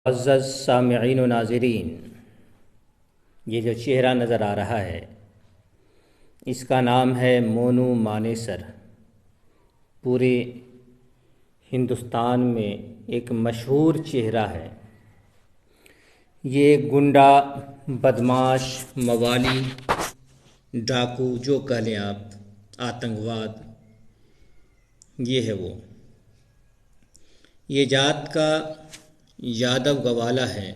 अज़्ज़ज़ सामिईन व नाज़रीन, ये जो चेहरा नज़र आ रहा है इसका नाम है मोनू मानेसर। पूरे हिंदुस्तान में एक मशहूर चेहरा है। ये गुंडा, बदमाश, मवाली, डाकू, जो कह लें आप, आतंकवाद, ये है वो। ये जात का यादव गवाला है।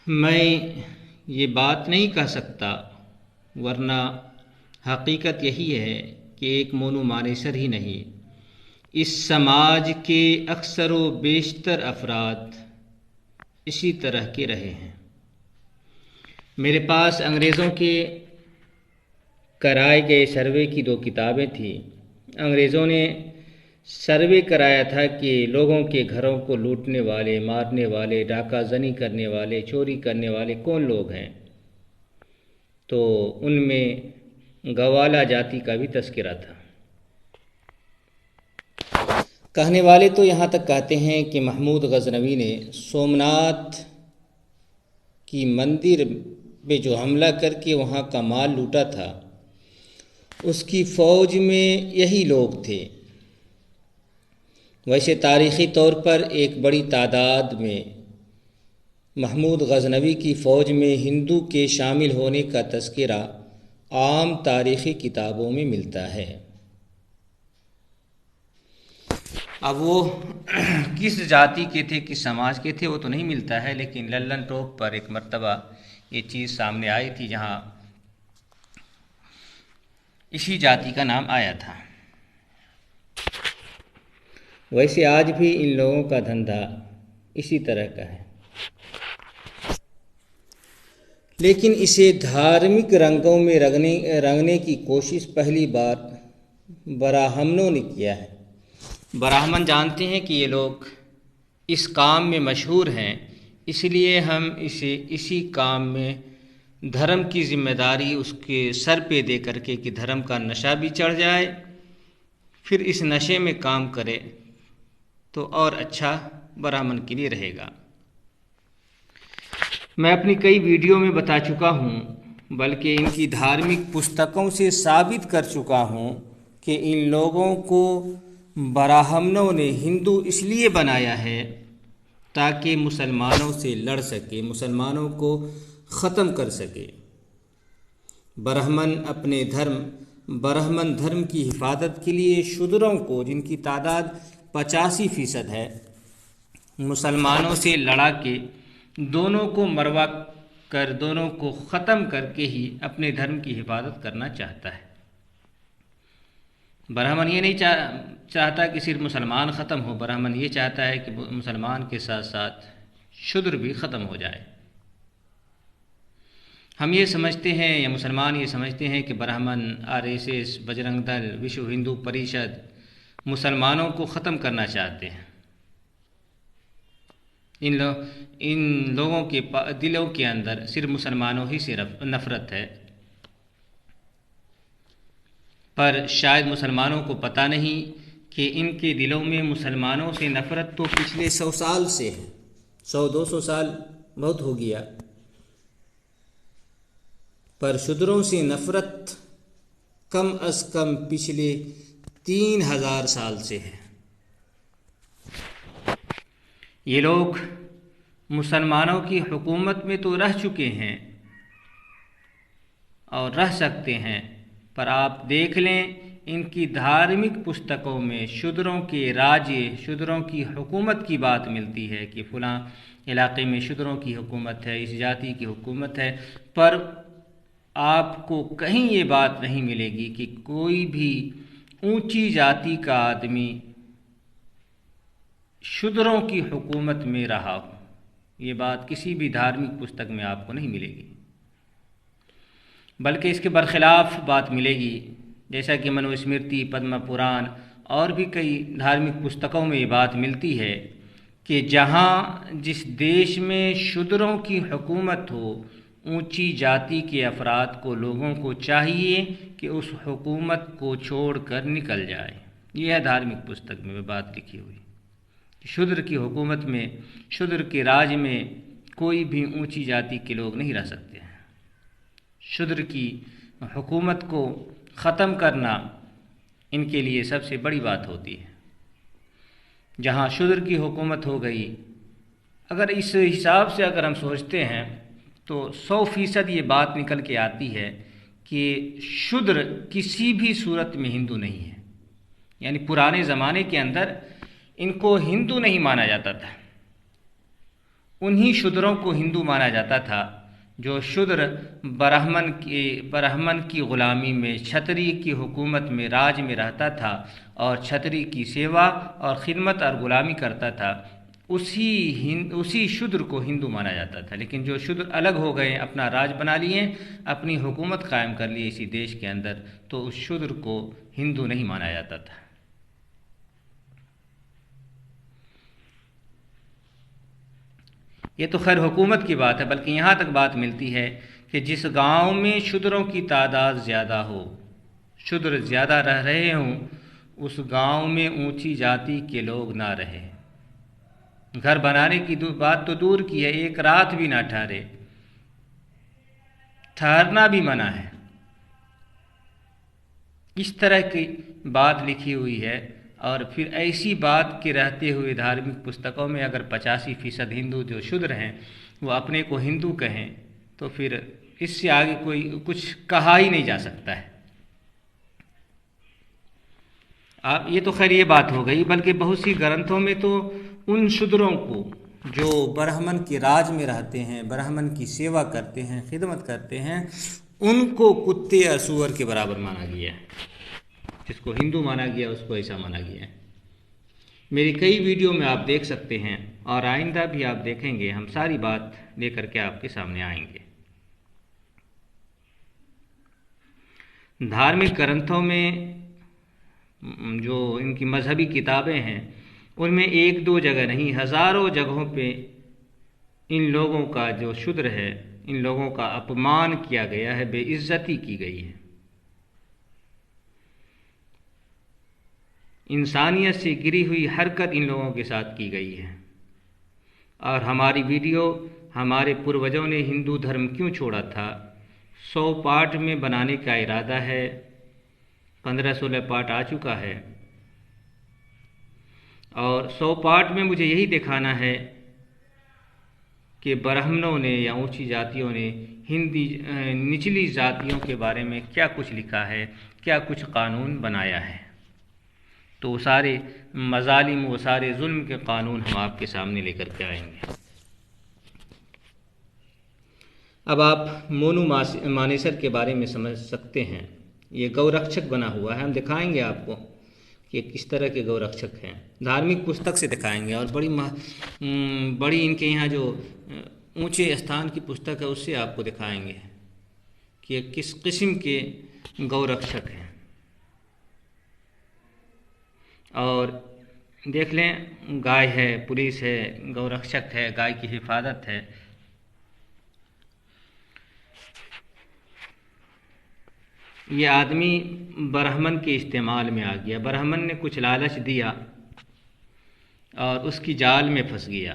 मैं ये बात नहीं कह सकता, वरना हकीकत यही है कि एक मोनू मानेसर ही नहीं, इस समाज के अक्सर व बेशतर अफराद इसी तरह के रहे हैं। मेरे पास अंग्रेज़ों के कराए गए सर्वे की 2 किताबें थीं। अंग्रेज़ों ने सर्वे कराया था कि लोगों के घरों को लूटने वाले, मारने वाले, डाका जनी करने वाले, चोरी करने वाले कौन लोग हैं। तो उनमें गवाला जाति का भी तस्करा था। कहने वाले तो यहाँ तक कहते हैं कि महमूद गजनवी ने सोमनाथ की मंदिर पे जो हमला करके वहाँ का माल लूटा था, उसकी फ़ौज में यही लोग थे। वैसे तारीख़ी तौर पर एक बड़ी तादाद में महमूद गजनवी की फ़ौज में हिंदू के शामिल होने का तज़किरा आम तारीख़ी किताबों में मिलता है। अब वो किस जाति के थे, किस समाज के थे, वो तो नहीं मिलता है, लेकिन लल्लन टॉप पर एक मर्तबा ये चीज़ सामने आई थी जहाँ इसी जाति का नाम आया था। वैसे आज भी इन लोगों का धंधा इसी तरह का है, लेकिन इसे धार्मिक रंगों में रंगने की कोशिश पहली बार ब्राह्मणों ने किया है। ब्राह्मण जानते हैं कि ये लोग इस काम में मशहूर हैं, इसलिए हम इसे इसी काम में धर्म की जिम्मेदारी उसके सर पे दे करके कि धर्म का नशा भी चढ़ जाए, फिर इस नशे में काम करे तो और अच्छा ब्राह्मण के लिए रहेगा। मैं अपनी कई वीडियो में बता चुका हूँ, बल्कि इनकी धार्मिक पुस्तकों से साबित कर चुका हूँ कि इन लोगों को ब्राह्मणों ने हिंदू इसलिए बनाया है ताकि मुसलमानों से लड़ सके, मुसलमानों को ख़त्म कर सके। ब्राह्मण अपने ब्राह्मण धर्म की हिफाजत के लिए शूद्रों को, जिनकी तादाद 85% है, मुसलमानों से लड़ा के दोनों को मरवा कर, दोनों को ख़त्म करके ही अपने धर्म की हिफाजत करना चाहता है। ब्राह्मण ये नहीं चाहता कि सिर्फ मुसलमान ख़त्म हो, ब्राह्मण ये चाहता है कि मुसलमान के साथ साथ शूद्र भी ख़त्म हो जाए। हम ये समझते हैं, या मुसलमान ये समझते हैं कि ब्राह्मण, आरएसएस, बजरंग दल, विश्व हिंदू परिषद मुसलमानों को ख़त्म करना चाहते हैं। इन लोगों के दिलों के अंदर सिर्फ मुसलमानों ही से नफ़रत है, पर शायद मुसलमानों को पता नहीं कि इनके दिलों में मुसलमानों से नफ़रत तो पिछले 100 साल से है। 100-200 साल बहुत हो गया, पर शूद्रों से नफ़रत कम अज़ कम पिछले 3000 साल से है। ये लोग मुसलमानों की हुकूमत में तो रह चुके हैं और रह सकते हैं, पर आप देख लें इनकी धार्मिक पुस्तकों में शूद्रों के राज्य, शूद्रों की हुकूमत की बात मिलती है कि फ़लाँ इलाके में शूद्रों की हुकूमत है, इस जाति की हुकूमत है, पर आपको कहीं ये बात नहीं मिलेगी कि कोई भी ऊंची जाति का आदमी शूद्रों की हुकूमत में रहा हो। ये बात किसी भी धार्मिक पुस्तक में आपको नहीं मिलेगी, बल्कि इसके बरखिलाफ़ बात मिलेगी। जैसा कि मनुस्मृति, पद्म पुराण और भी कई धार्मिक पुस्तकों में ये बात मिलती है कि जहाँ जिस देश में शूद्रों की हुकूमत हो, ऊंची जाति के अफराद को, लोगों को चाहिए कि उस हुकूमत को छोड़कर निकल जाए। यह है धार्मिक पुस्तक में बात लिखी हुई। शूद्र की हुकूमत में, शूद्र के राज में कोई भी ऊंची जाति के लोग नहीं रह सकते हैं। शूद्र की हुकूमत को ख़त्म करना इनके लिए सबसे बड़ी बात होती है। जहाँ शूद्र की हुकूमत हो गई, अगर इस हिसाब से अगर हम सोचते हैं तो 100% ये बात निकल के आती है कि शूद्र किसी भी सूरत में हिंदू नहीं है। यानी पुराने ज़माने के अंदर इनको हिंदू नहीं माना जाता था, उन्हीं शूद्रों को हिंदू माना जाता था जो शूद्र ब्राह्मण की ग़ुलामी में, क्षत्रिय की हुकूमत में, राज में रहता था और क्षत्रिय की सेवा और ख़िदमत और ग़ुलामी करता था। उसी शूद्र को हिंदू माना जाता था। लेकिन जो शूद्र अलग हो गए, अपना राज बना लिए, अपनी हुकूमत कायम कर लिए इसी देश के अंदर, तो उस शूद्र को हिंदू नहीं माना जाता था। ये तो खैर हुकूमत की बात है, बल्कि यहाँ तक बात मिलती है कि जिस गांव में शूद्रों की तादाद ज़्यादा हो, शूद्र ज़्यादा रह रहे हों, उस गांव में ऊंची जाति के लोग ना रहे। घर बनाने की बात तो दूर की है, एक रात भी ना ठहरे, ठहरना भी मना है। इस तरह की बात लिखी हुई है। और फिर ऐसी बात के रहते हुए धार्मिक पुस्तकों में अगर 85% हिंदू जो शूद्र हैं वो अपने को हिंदू कहें, तो फिर इससे आगे कोई कुछ कहा ही नहीं जा सकता है। ये तो खैर ये बात हो गई, बल्कि बहुत सी ग्रंथों में तो उन शूद्रों को जो ब्राह्मण के राज में रहते हैं, ब्राह्मण की सेवा करते हैं, खिदमत करते हैं, उनको कुत्ते या सूअर के बराबर माना गया है। जिसको हिंदू माना गया उसको ऐसा माना गया है। मेरी कई वीडियो में आप देख सकते हैं और आइंदा भी आप देखेंगे, हम सारी बात लेकर के आपके सामने आएंगे। धार्मिक ग्रंथों में जो इनकी मजहबी किताबें हैं उनमें एक दो जगह नहीं, हज़ारों जगहों पे इन लोगों का, जो शूद्र है, इन लोगों का अपमान किया गया है, बेइज्जती की गई है। इंसानियत से गिरी हुई हरकत इन लोगों के साथ की गई है। और हमारी वीडियो, हमारे पूर्वजों ने हिंदू धर्म क्यों छोड़ा था, 100 पार्ट में बनाने का इरादा है। 15-16 पार्ट आ चुका है और 100 पार्ट में मुझे यही दिखाना है कि ब्राह्मणों ने या ऊंची जातियों ने निचली जातियों के बारे में क्या कुछ लिखा है, क्या कुछ कानून बनाया है। तो वो सारे मजालिम, वो सारे जुल्म के कानून हम आपके सामने लेकर के आएंगे। अब आप मोनू मानेसर के बारे में समझ सकते हैं। ये गौरक्षक बना हुआ है, हम दिखाएंगे आपको कि किस तरह के गौरक्षक हैं। धार्मिक पुस्तक से दिखाएंगे और बड़ी इनके यहाँ जो ऊंचे स्थान की पुस्तक है उससे आपको दिखाएंगे कि किस किस्म के गौरक्षक हैं। और देख लें, गाय है, पुलिस है, गौरक्षक है, गाय की हिफाजत है। ये आदमी ब्राह्मण के इस्तेमाल में आ गया, ब्राह्मण ने कुछ लालच दिया और उसकी जाल में फंस गया।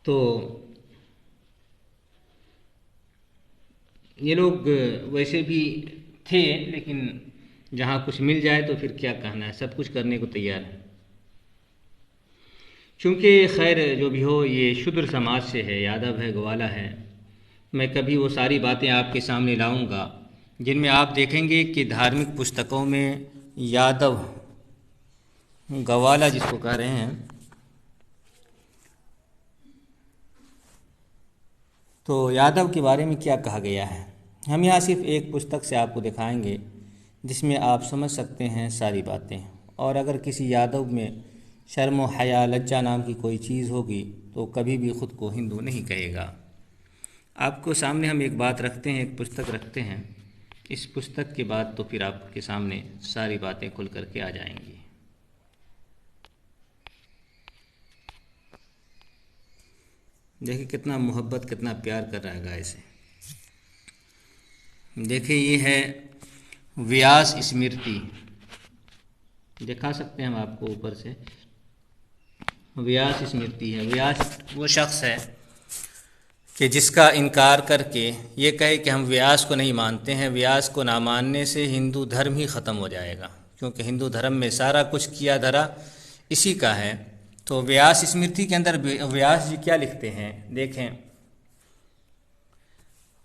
तो ये लोग वैसे भी थे, लेकिन जहाँ कुछ मिल जाए तो फिर क्या कहना है, सब कुछ करने को तैयार है। चूँकि खैर जो भी हो, ये शूद्र समाज से है, यादव है, ग्वाला है। मैं कभी वो सारी बातें आपके सामने लाऊंगा जिनमें आप देखेंगे कि धार्मिक पुस्तकों में यादव, ग्वाला जिसको कह रहे हैं, तो यादव के बारे में क्या कहा गया है। हम यहाँ सिर्फ एक पुस्तक से आपको दिखाएंगे जिसमें आप समझ सकते हैं सारी बातें। और अगर किसी यादव में शर्म व हया, लज्जा नाम की कोई चीज़ होगी तो कभी भी ख़ुद को हिंदू नहीं कहेगा। आपको सामने हम एक बात रखते हैं, एक पुस्तक रखते हैं। इस पुस्तक के बाद तो फिर आपके सामने सारी बातें खुल करके आ जाएंगी। देखिए कितना मोहब्बत, कितना प्यार कर रहा है गाय से। देखिए ये है व्यास स्मृति दिखा सकते हैं हम आपको ऊपर से। व्यास स्मृति है। व्यास वो शख्स है कि जिसका इनकार करके ये कहे कि हम व्यास को नहीं मानते हैं। व्यास को ना मानने से हिंदू धर्म ही ख़त्म हो जाएगा, क्योंकि हिंदू धर्म में सारा कुछ किया धरा इसी का है। तो व्यास स्मृति के अंदर व्यास जी क्या लिखते हैं देखें।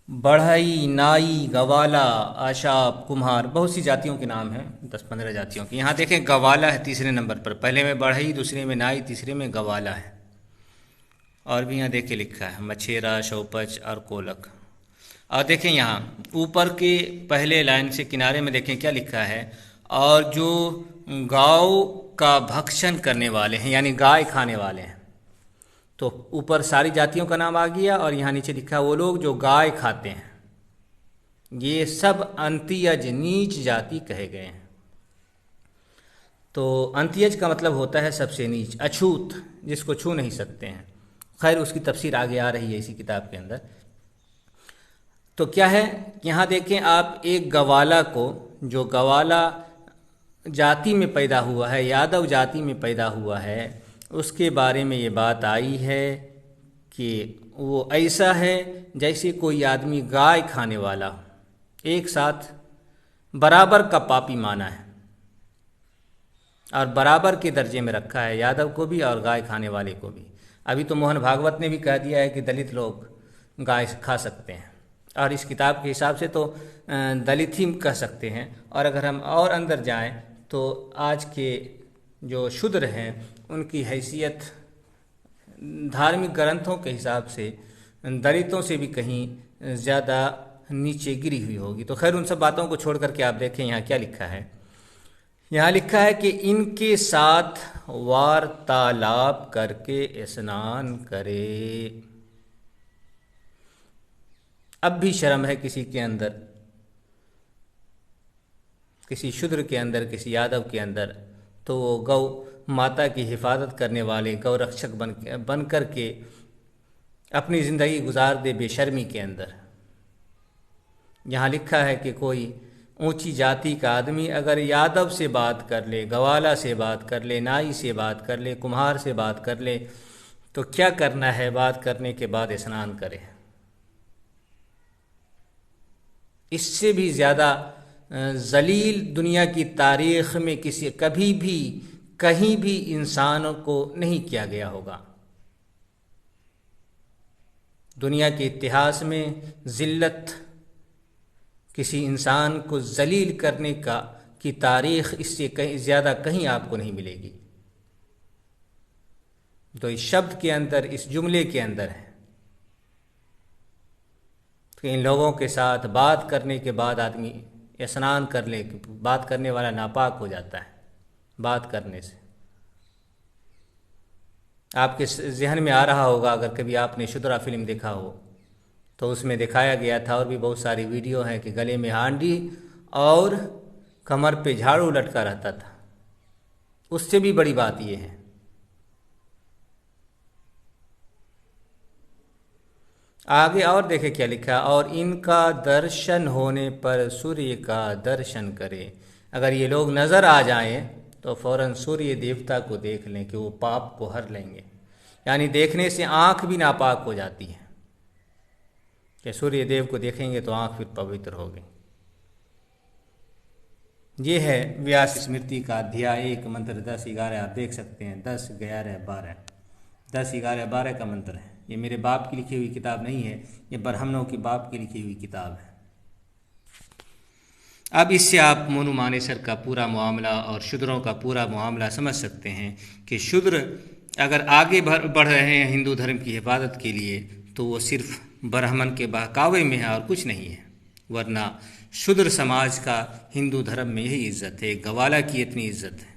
बढ़ई, नाई, गवाला, आशाप, कुम्हार, बहुत सी जातियों के नाम हैं, 10-15 जातियों के। यहाँ देखें गवाला है तीसरे नंबर पर, पहले में बढ़ई, दूसरे में नाई, तीसरे में गवाला है। और भी यहाँ देखे लिखा है मछेरा, शौपच और कोलक। और देखें यहाँ ऊपर के पहले लाइन से किनारे में देखें क्या लिखा है। और जो गाय का भक्षण करने वाले हैं, यानी गाय खाने वाले हैं। तो ऊपर सारी जातियों का नाम आ गया और यहाँ नीचे लिखा वो लोग जो गाय खाते हैं, ये सब अंत्यज, नीच जाति कहे गए हैं। तो अंत्यज का मतलब होता है सबसे नीच, अछूत, जिसको छू नहीं सकते हैं। खैर उसकी तफसीर आगे आ रही है इसी किताब के अंदर। तो क्या है, यहाँ देखें आप एक गवाला को, जो गवाला जाति में पैदा हुआ है, यादव जाति में पैदा हुआ है, उसके बारे में ये बात आई है कि वो ऐसा है जैसे कोई आदमी गाय खाने वाला, एक साथ बराबर का पापी माना है और बराबर के दर्जे में रखा है, यादव को भी और गाय खाने वाले को भी। अभी तो मोहन भागवत ने भी कह दिया है कि दलित लोग गाय खा सकते हैं, और इस किताब के हिसाब से तो दलित ही कह सकते हैं। और अगर हम और अंदर जाएं तो आज के जो शूद्र हैं उनकी हैसियत धार्मिक ग्रंथों के हिसाब से दलितों से भी कहीं ज़्यादा नीचे गिरी हुई होगी। तो खैर उन सब बातों को छोड़ करके आप देखें यहाँ क्या लिखा है। यहाँ लिखा है कि इनके साथ वार्तालाप करके स्नान करे। अब भी शर्म है किसी के अंदर, किसी शूद्र के अंदर, किसी यादव के अंदर, तो वो गौ माता की हिफाजत करने वाले गौ रक्षक बन कर के अपनी ज़िंदगी गुजार दे बेशर्मी के अंदर। यहाँ लिखा है कि कोई ऊंची जाति का आदमी अगर यादव से बात कर ले, गवाला से बात कर ले, नाई से बात कर ले, कुम्हार से बात कर ले, तो क्या करना है, बात करने के बाद स्नान करे। इससे भी ज़्यादा जलील दुनिया की तारीख़ में किसी कभी भी कहीं भी इंसान को नहीं किया गया होगा। दुनिया के इतिहास में ज़िल्लत, किसी इंसान को जलील करने की तारीख़ इससे कहीं ज़्यादा कहीं आपको नहीं मिलेगी। तो इस शब्द के अंदर, इस जुमले के अंदर है कि इन लोगों के साथ बात करने के बाद आदमी स्नान कर ले। बात करने वाला नापाक हो जाता है बात करने से। आपके जहन में आ रहा होगा, अगर कभी आपने शुद्रा फिल्म देखा हो तो उसमें दिखाया गया था, और भी बहुत सारी वीडियो हैं, कि गले में हांडी और कमर पे झाड़ू लटका रहता था। उससे भी बड़ी बात यह है, आगे और देखे क्या लिखा। और इनका दर्शन होने पर सूर्य का दर्शन करे। अगर ये लोग नज़र आ जाएं तो फौरन सूर्य देवता को देख लें कि वो पाप को हर लेंगे। यानी देखने से आँख भी नापाक हो जाती है, कि सूर्य देव को देखेंगे तो आँख फिर पवित्र होगी। ये है व्यास स्मृति का अध्याय 1 मंत्र 10-11। आप देख सकते हैं 10, 11, 12, 10, 11, 12 का मंत्र है। ये मेरे बाप की लिखी हुई किताब नहीं है, ये ब्राह्मणों के बाप की लिखी हुई किताब है। अब इससे आप मोनू मानेसर का पूरा मामला और शूद्रों का पूरा मामला समझ सकते हैं कि शूद्र अगर आगे बढ़ रहे हैं हिंदू धर्म की हिफाजत के लिए, तो वो सिर्फ ब्राह्मण के बहकावे में है और कुछ नहीं है। वरना शूद्र समाज का हिंदू धर्म में यही इज्जत है। गवाला की इतनी इज्जत है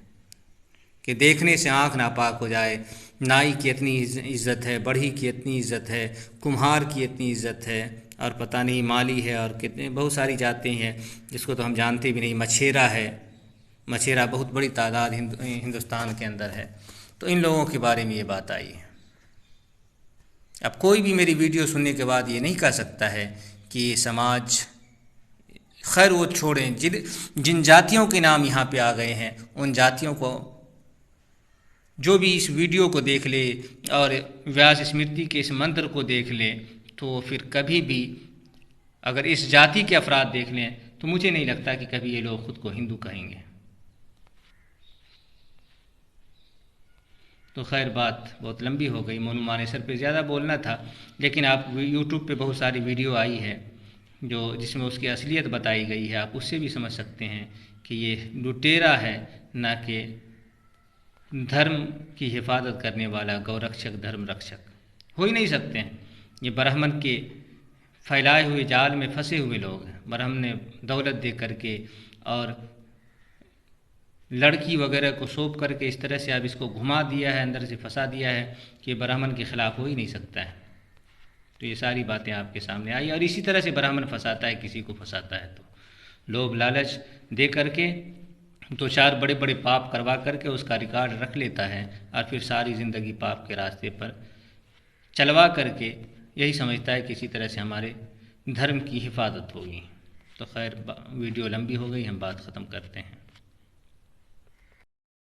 कि देखने से आँख नापाक हो जाए। नाई की इतनी इज्जत है, बढ़ी की इतनी इज्जत है, कुम्हार की इतनी इज्जत है, और पता नहीं माली है, और कितने बहुत सारी जातें हैं जिसको तो हम जानते भी नहीं। मछेरा है, मछेरा बहुत बड़ी तादाद हिंदुस्तान के अंदर है। तो इन लोगों के बारे में ये बात आई है। अब कोई भी मेरी वीडियो सुनने के बाद ये नहीं कह सकता है कि ये समाज खैर वो छोड़ें, जिन जिन जातियों के नाम यहाँ पे आ गए हैं उन जातियों को जो भी इस वीडियो को देख ले और व्यास स्मृति के इस मंत्र को देख ले, तो फिर कभी भी अगर इस जाति के अफराद देख लें तो मुझे नहीं लगता कि कभी ये लोग खुद को हिंदू कहेंगे। तो खैर बात बहुत लंबी हो गई, मोनू मानेसर पे ज़्यादा बोलना था, लेकिन आप यूट्यूब पे बहुत सारी वीडियो आई है जो जिसमें उसकी असलियत बताई गई है, आप उससे भी समझ सकते हैं कि ये लुटेरा है, ना कि धर्म की हिफाजत करने वाला गौरक्षक धर्म रक्षक। हो ही नहीं सकते हैं। ये ब्राह्मण के फैलाए हुए जाल में फंसे हुए लोग हैं। ब्राह्मण ने दौलत दे करके और लड़की वगैरह को सौंप करके इस तरह से अब इसको घुमा दिया है, अंदर से फंसा दिया है कि ब्राह्मण के खिलाफ हो ही नहीं सकता है। तो ये सारी बातें आपके सामने आई, और इसी तरह से ब्राह्मण फंसाता है, किसी को फंसाता है तो लोभ लालच दे करके दो चार बड़े बड़े पाप करवा करके उसका रिकॉर्ड रख लेता है और फिर सारी ज़िंदगी पाप के रास्ते पर चलवा करके यही समझता है कि इसी तरह से हमारे धर्म की हिफाजत होगी। तो खैर वीडियो लंबी हो गई, हम बात ख़त्म करते हैं।